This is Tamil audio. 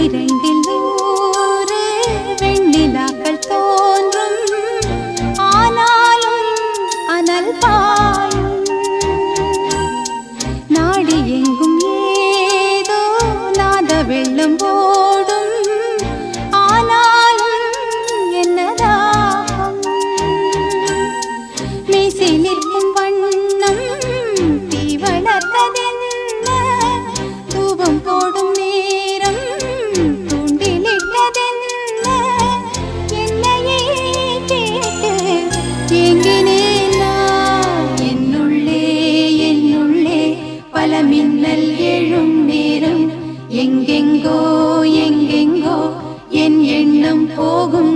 இரண்டில் நூறு வெண்ணிலாக்கள் தோன்றும், ஆனாலும் அனல் பாயும். நாடி எங்கும் ஏதோ நாத வெள்ளம் ஓடும், ஆனாலும் என்னதாகும். மீசை நிற்கும் வண்ணம் தீ வளர்த்ததென்ன, தூபம் போடும் நேரம் தூண்டிலிட்டதென்ன. என்னையே கேட்டு ஏங்கினேன் நான். என்னுள்ளே என்னுள்ளே பல மின்னல் எழும் நேரம், எங்கெங்கோ எங்கெங்கோ என் எண்ணம் போகும்.